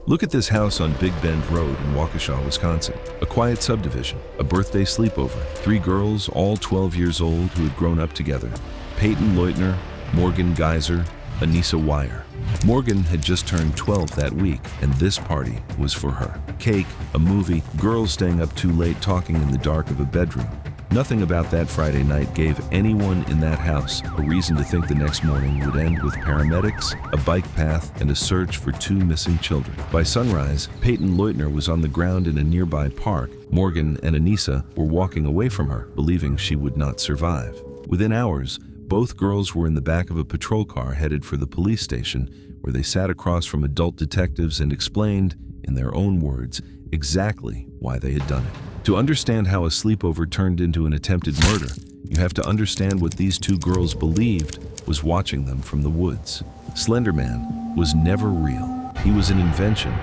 Look at this house on Big Bend Road in Waukesha, Wisconsin. A quiet subdivision, a birthday sleepover, 3 girls, all 12 years old, who had grown up together. Payton Leutner, Morgan Geyser, Anissa Weier. Morgan had just turned 12 that week, and this party was for her. Cake, a movie, girls staying up too late talking in the dark of a bedroom. Nothing about that Friday night gave anyone in that house a reason to think the next morning would end with paramedics, a bike path, and a search for 2 missing children. By sunrise, Payton Leutner was on the ground in a nearby park. Morgan and Anissa were walking away from her, believing she would not survive. Within hours, both girls were in the back of a patrol car headed for the police station, where they sat across from adult detectives and explained, in their own words, exactly why they had done it. To understand how a sleepover turned into an attempted murder, you have to understand what these 2 girls believed was watching them from the woods. Slender Man was never real. He was an invention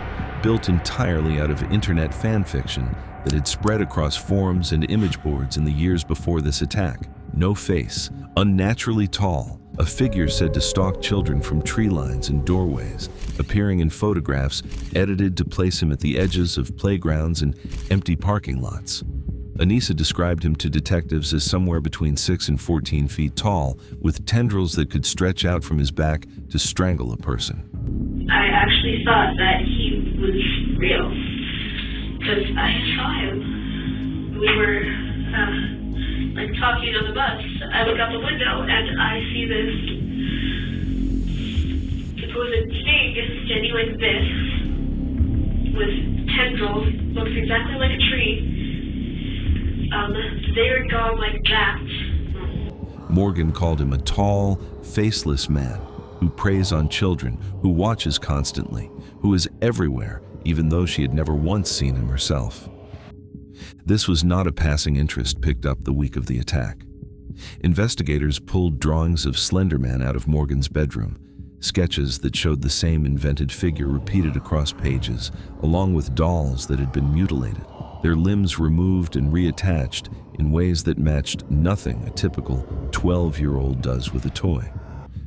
built entirely out of internet fan fiction that had spread across forums and image boards in the years before this attack. No face, unnaturally tall, a figure said to stalk children from tree lines and doorways, appearing in photographs edited to place him at the edges of playgrounds and empty parking lots. Anissa described him to detectives as somewhere between 6 and 14 feet tall, with tendrils that could stretch out from his back to strangle a person. I actually thought that he was real, because I saw him. We were talking on the bus. I look out the window and I see this supposed snake standing like this, with tendrils, looks exactly like a tree. They're gone like that. Morgan called him a tall, faceless man who preys on children, who watches constantly, who is everywhere, even though she had never once seen him herself. This was not a passing interest picked up the week of the attack. Investigators pulled drawings of Slender Man out of Morgan's bedroom, sketches that showed the same invented figure repeated across pages, along with dolls that had been mutilated, their limbs removed and reattached in ways that matched nothing a typical 12-year-old does with a toy.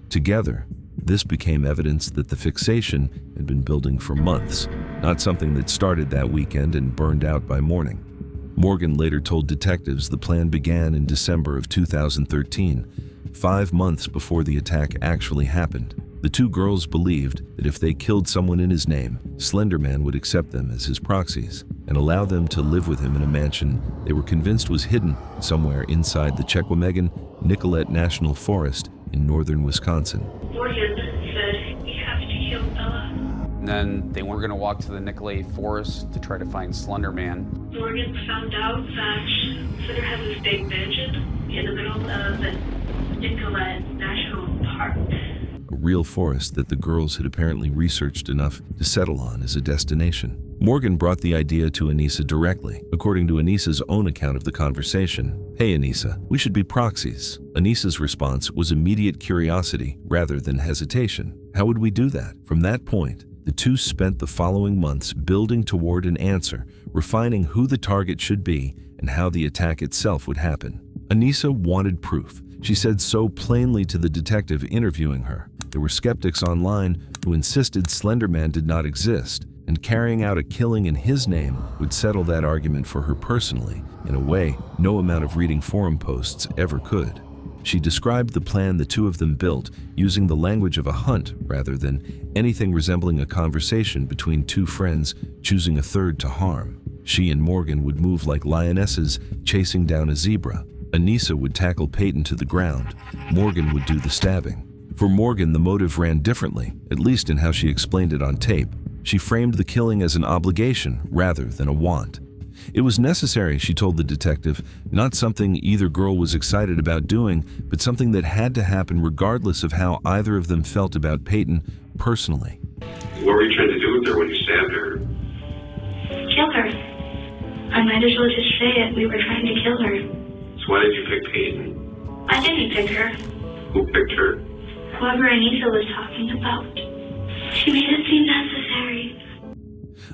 Together, this became evidence that the fixation had been building for months, not something that started that weekend and burned out by morning. Morgan later told detectives the plan began in December of 2013, 5 months before the attack actually happened. The 2 girls believed that if they killed someone in his name, Slender Man would accept them as his proxies and allow them to live with him in a mansion they were convinced was hidden somewhere inside the Chequamegon-Nicolet National Forest in northern Wisconsin. Morgan said, "We have to kill Bella." And then they were going to walk to the Nicolet Forest to try to find Slender Man. Morgan found out that Slender has this big mansion in the middle of the Nicolet National Park. A real forest that the girls had apparently researched enough to settle on as a destination. Morgan brought the idea to Anissa directly. According to Anissa's own account of the conversation, "Hey Anissa, we should be proxies." Anissa's response was immediate curiosity rather than hesitation. How would we do that? From that point, the 2 spent the following months building toward an answer, refining who the target should be and how the attack itself would happen. Anissa wanted proof. She said so plainly to the detective interviewing her. There were skeptics online who insisted Slender Man did not exist, and carrying out a killing in his name would settle that argument for her personally, in a way no amount of reading forum posts ever could. She described the plan the 2 of them built using the language of a hunt rather than anything resembling a conversation between 2 friends choosing a third to harm. She and Morgan would move like lionesses chasing down a zebra. Anissa would tackle Payton to the ground. Morgan would do the stabbing. For Morgan, the motive ran differently, at least in how she explained it on tape. She framed the killing as an obligation rather than a want. It was necessary, she told the detective, not something either girl was excited about doing, but something that had to happen regardless of how either of them felt about Payton personally. What were you trying to do with her when you stabbed her? Kill her. I might as well just say it. We were trying to kill her. So why did you pick Payton? I didn't pick her. Who picked her? Whoever Anissa was talking about. She made it seem necessary.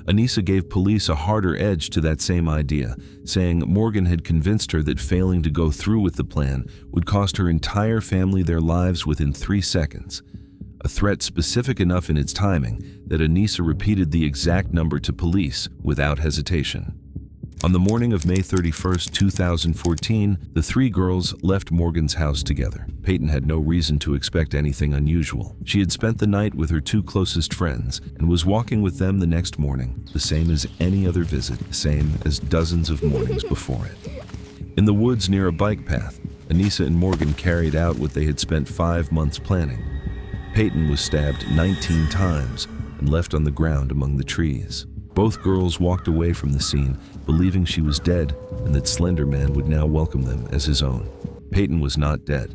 Anissa gave police a harder edge to that same idea, saying Morgan had convinced her that failing to go through with the plan would cost her entire family their lives within 3 seconds. a threat specific enough in its timing that Anissa repeated the exact number to police without hesitation. On the morning of May 31, 2014, the three girls left Morgan's house together. Payton had no reason to expect anything unusual. She had spent the night with her two closest friends and was walking with them the next morning, the same as any other visit, the same as dozens of mornings before it. In the woods near a bike path, Anissa and Morgan carried out what they had spent 5 months planning. Payton was stabbed 19 times and left on the ground among the trees. Both girls walked away from the scene, believing she was dead and that Slender Man would now welcome them as his own. Payton was not dead.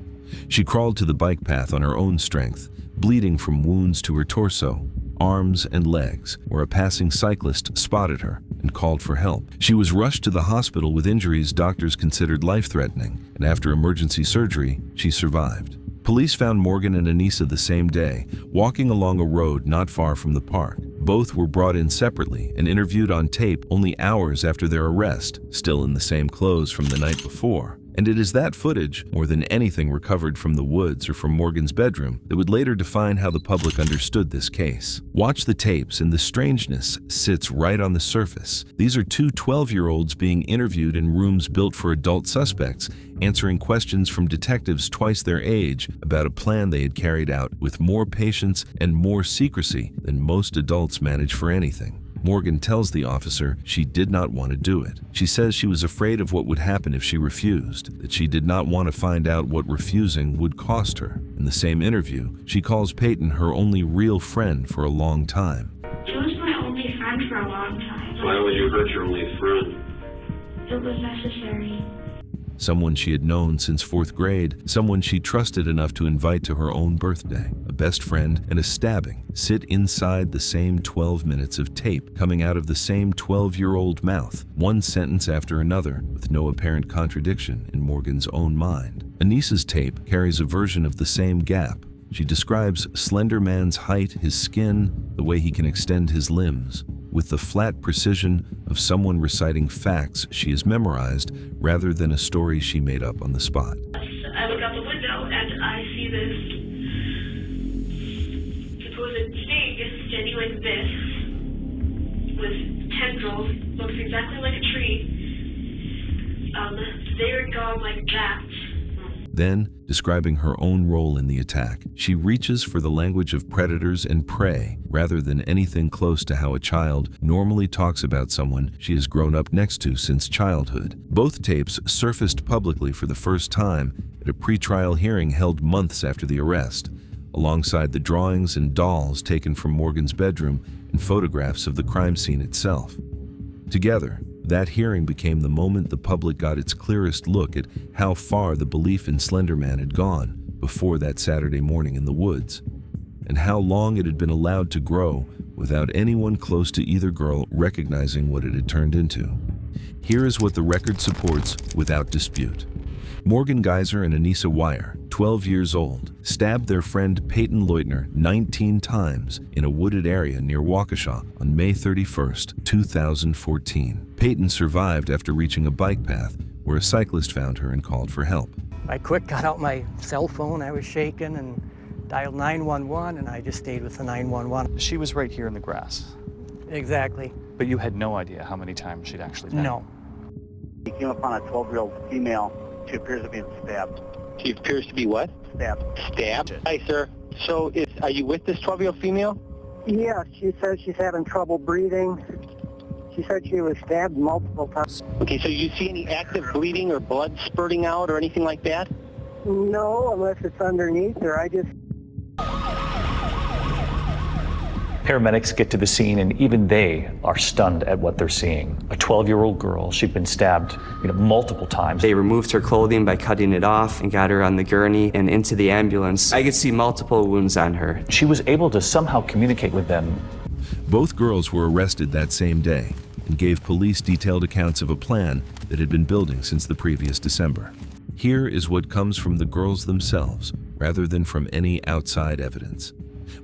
She crawled to the bike path on her own strength, bleeding from wounds to her torso, arms, and legs, where a passing cyclist spotted her and called for help. She was rushed to the hospital with injuries doctors considered life-threatening, and after emergency surgery, she survived. Police found Morgan and Anissa the same day, walking along a road not far from the park. Both were brought in separately and interviewed on tape only hours after their arrest, still in the same clothes from the night before. And it is that footage, more than anything recovered from the woods or from Morgan's bedroom, that would later define how the public understood this case. Watch the tapes and the strangeness sits right on the surface. These are two 12-year-olds being interviewed in rooms built for adult suspects, answering questions from detectives twice their age about a plan they had carried out with more patience and more secrecy than most adults manage for anything. Morgan tells the officer she did not want to do it. She says she was afraid of what would happen if she refused, that she did not want to find out what refusing would cost her. In the same interview, she calls Payton her only real friend for a long time. She was my only friend for a long time. Why would you hurt your only friend? It was necessary. Someone she had known since 4th grade, someone she trusted enough to invite to her own birthday. A best friend and a stabbing sit inside the same 12 minutes of tape coming out of the same 12-year-old mouth, one sentence after another, with no apparent contradiction in Morgan's own mind. Anissa's tape carries a version of the same gap. She describes Slender Man's height, his skin, the way he can extend his limbs, with the flat precision of someone reciting facts she has memorized rather than a story she made up on the spot. I look out the window and I see this supposed thing standing like this, with tendrils, looks exactly like a tree. They're gone like that. Then, describing her own role in the attack, she reaches for the language of predators and prey rather than anything close to how a child normally talks about someone she has grown up next to since childhood. Both tapes surfaced publicly for the first time at a pretrial hearing held months after the arrest, alongside the drawings and dolls taken from Morgan's bedroom and photographs of the crime scene itself. Together, that hearing became the moment the public got its clearest look at how far the belief in Slender Man had gone before that Saturday morning in the woods, and how long it had been allowed to grow without anyone close to either girl recognizing what it had turned into. Here is what the record supports without dispute. Morgan Geyser and Anissa Weier, 12 years old, stabbed their friend Payton Leutner 19 times in a wooded area near Waukesha on May 31, 2014. Payton survived after reaching a bike path where a cyclist found her and called for help. I quick got out my cell phone, I was shaking, and dialed 911, and I just stayed with the 911. She was right here in the grass. Exactly. But you had no idea how many times she'd actually been? No. He came upon a 12-year-old female. She appears to be stabbed. She appears to be what? Stabbed. Stabbed? Hi, sir. So are you with this 12-year-old female? Yeah, she says she's having trouble breathing. She said she was stabbed multiple times. Okay, so you see any active bleeding or blood spurting out or anything like that? No, unless it's underneath her. Paramedics get to the scene and even they are stunned at what they're seeing. A 12-year-old girl, she'd been stabbed multiple times. They removed her clothing by cutting it off and got her on the gurney and into the ambulance. I could see multiple wounds on her. She was able to somehow communicate with them. Both girls were arrested that same day and gave police detailed accounts of a plan that had been building since the previous December. Here is what comes from the girls themselves, rather than from any outside evidence.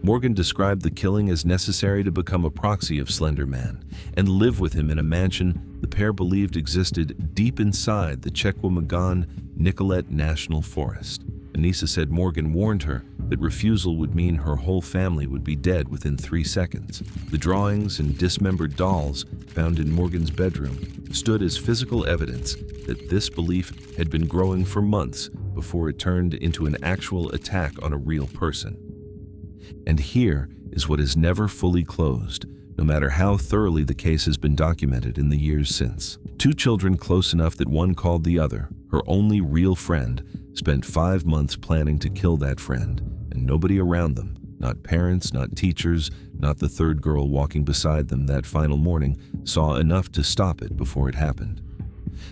Morgan described the killing as necessary to become a proxy of Slender Man and live with him in a mansion the pair believed existed deep inside the Chequamegon Nicolet National Forest. Anissa said Morgan warned her that refusal would mean her whole family would be dead within 3 seconds. The drawings and dismembered dolls found in Morgan's bedroom stood as physical evidence that this belief had been growing for months before it turned into an actual attack on a real person. And here is what is never fully closed, no matter how thoroughly the case has been documented in the years since. 2 children close enough that one called the other, her only real friend, spent 5 months planning to kill that friend, and nobody around them, not parents, not teachers, not the third girl walking beside them that final morning, saw enough to stop it before it happened.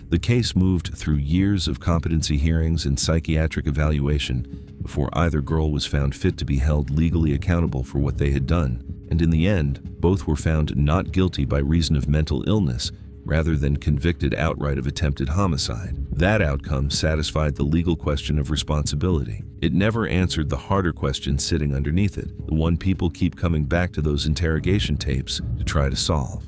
The case moved through years of competency hearings and psychiatric evaluation before either girl was found fit to be held legally accountable for what they had done, and in the end, both were found not guilty by reason of mental illness rather than convicted outright of attempted homicide. That outcome satisfied the legal question of responsibility. It never answered the harder question sitting underneath it, the one people keep coming back to those interrogation tapes to try to solve.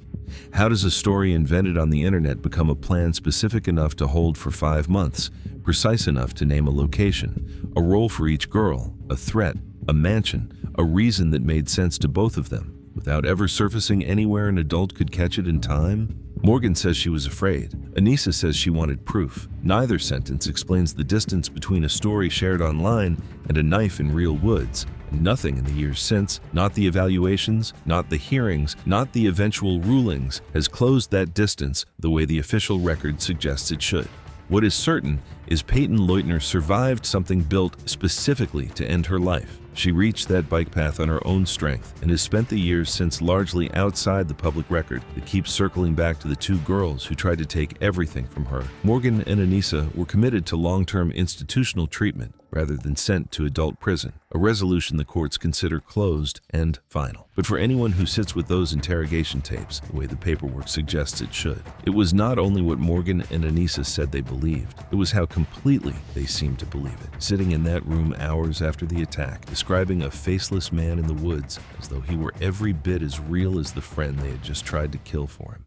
How does a story invented on the internet become a plan specific enough to hold for 5 months, precise enough to name a location, a role for each girl, a threat, a mansion, a reason that made sense to both of them, without ever surfacing anywhere an adult could catch it in time? Morgan says she was afraid. Anissa says she wanted proof. Neither sentence explains the distance between a story shared online and a knife in real woods. Nothing in the years since, not the evaluations, not the hearings, not the eventual rulings, has closed that distance the way the official record suggests it should. What is certain is Payton Leutner survived something built specifically to end her life. She reached that bike path on her own strength and has spent the years since largely outside the public record that keeps circling back to the 2 girls who tried to take everything from her. Morgan and Anissa were committed to long-term institutional treatment rather than sent to adult prison, a resolution the courts consider closed and final. But for anyone who sits with those interrogation tapes, the way the paperwork suggests it should, it was not only what Morgan and Anissa said they believed, it was how completely they seemed to believe it. Sitting in that room hours after the attack, describing a faceless man in the woods as though he were every bit as real as the friend they had just tried to kill for him.